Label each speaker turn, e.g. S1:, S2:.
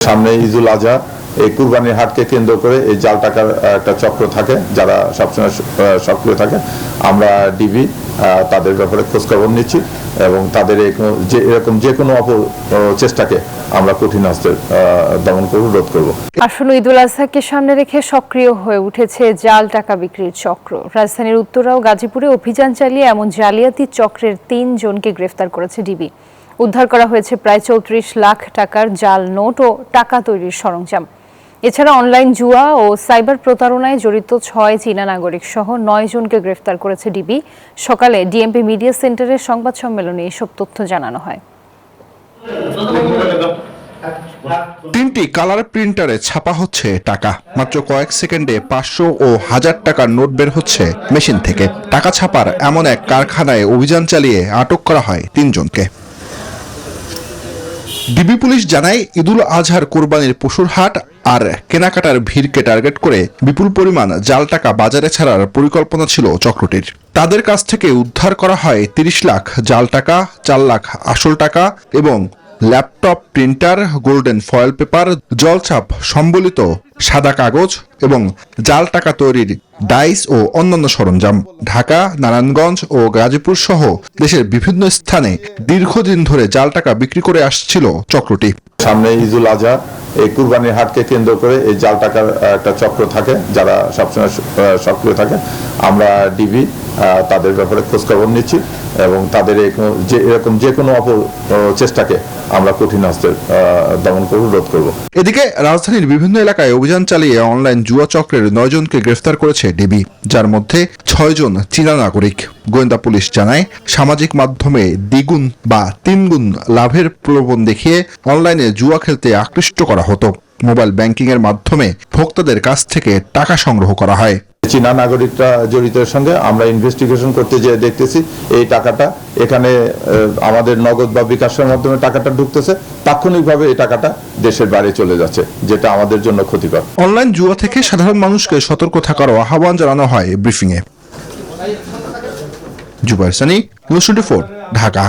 S1: সামনে ঈদুল আজহা, এই কুরবানির হাটকে কেন্দ্র করে এই জাল টাকার একটা চক্র থাকে, যারা সবসময় সক্রিয় থাকে। আমরা ডিবি তাদের ব্যাপারে খোঁজখবর নিচ্ছি এবং তাদের এরকম যে কোনো চেষ্টাকে আমরা কঠিন হস্তে দমন করব, রোধ করব।
S2: আসলে ঈদুল আজহাকে সামনে রেখে সক্রিয় হয়ে উঠেছে জাল টাকা বিক্রির চক্র। রাজধানীর উত্তরা ও গাজীপুরে অভিযান চালিয়ে এমন জালিয়াতি চক্রের ৩ জনকে গ্রেফতার করেছে ডিবি। উদ্ধার করা হয়েছে প্রায় ৩৪ লাখ টাকার জাল নোট ও টাকা তৈরির সরঞ্জাম। এছাড়া অনলাইন জুয়া ও সাইবার প্রতারণায় জড়িত ৬ চীনা নাগরিক সহ ৯ জনকে গ্রেফতার করেছে ডিবি। সকালে ডিএমপি মিডিয়া সেন্টারের সংবাদ সম্মেলনে এসব তথ্য জানানো হয়।
S3: 3টি কালার প্রিন্টারে ছাপা হচ্ছে টাকা। মাত্র কয়েক সেকেন্ডে 500 ও 1000 টাকার নোট বের হচ্ছে মেশিন থেকে। টাকা ছাপার এমন এক কারখানায় অভিযান চালিয়ে আটক করা হয় 3 জনকে। ডিবি পুলিশ জানায়, ঈদুল আজহার কোরবানির পশুর হাট আর কেনাকাটার ভিড়কে টার্গেট করে বিপুল পরিমাণ জাল টাকা বাজারে ছাড়ার পরিকল্পনা ছিল চক্রটির। তাদের কাছ থেকে উদ্ধার করা হয় 30 লাখ জাল টাকা, 4 লাখ আসল টাকা এবং laptop, printer, golden foil paper, জলছাপ সম্বলিত সাদা কাগজ এবং জাল টাকা তৈরির ডাইস ও অন্যান্য সরঞ্জাম। ঢাকা, নারায়ণগঞ্জ ও গাজীপুর সহ দেশের বিভিন্ন স্থানে দীর্ঘদিন ধরে জাল টাকা বিক্রি করে আসছিল চক্রটি।
S1: সামনে ঈদুল আজহা, এই কুরবানির হাটকে কেন্দ্র করে এই জাল টাকার একটা চক্র থাকে, যারা সবসময় সক্রিয় থাকে। আমরা ডিবি তাদের ব্যাপারে খোঁজখবর নিচ্ছি এবং তাদের এরকম যে কোনো চেষ্টাকে আমরা কঠিন হস্তে দমন করব, রোধ করব।
S3: এদিকে রাজধানীর বিভিন্ন এলাকায় অভিযান চালিয়ে অনলাইন জুয়া চক্রের 9 জনকে গ্রেফতার করেছে ডিবি, যার মধ্যে 6 জন চীনা নাগরিক। গোয়েন্দা পুলিশ জানায়, সামাজিক মাধ্যমে দ্বিগুণ বা 3 গুণ লাভের প্রলোভন দেখিয়ে অনলাইনে জুয়া খেলতে আকৃষ্ট করা হতো। মোবাইল ব্যাংকিং এর মাধ্যমে ভোক্তাদের কাছ থেকে টাকা সংগ্রহ করা হয়।
S1: চীনা নাগরিকরা জড়িতের সঙ্গে আমরা ইনভেস্টিগেশন করতে যেয়ে দেখতেছি এই টাকাটা এখানে আমাদের নগদ বা বিকাশের মাধ্যমে টাকাটা ঢুকতেছে, তাৎক্ষণিকভাবে এই টাকাটা দেশের বাইরে চলে যাচ্ছে, যেটা আমাদের জন্য ক্ষতিকর।
S3: অনলাইন জুয়া থেকে সাধারণ মানুষকে সতর্ক থাকার আহ্বান জানানো হয় ব্রিফিংয়ে। জুবাইর সানি, নিউজ 24, ঢাকা।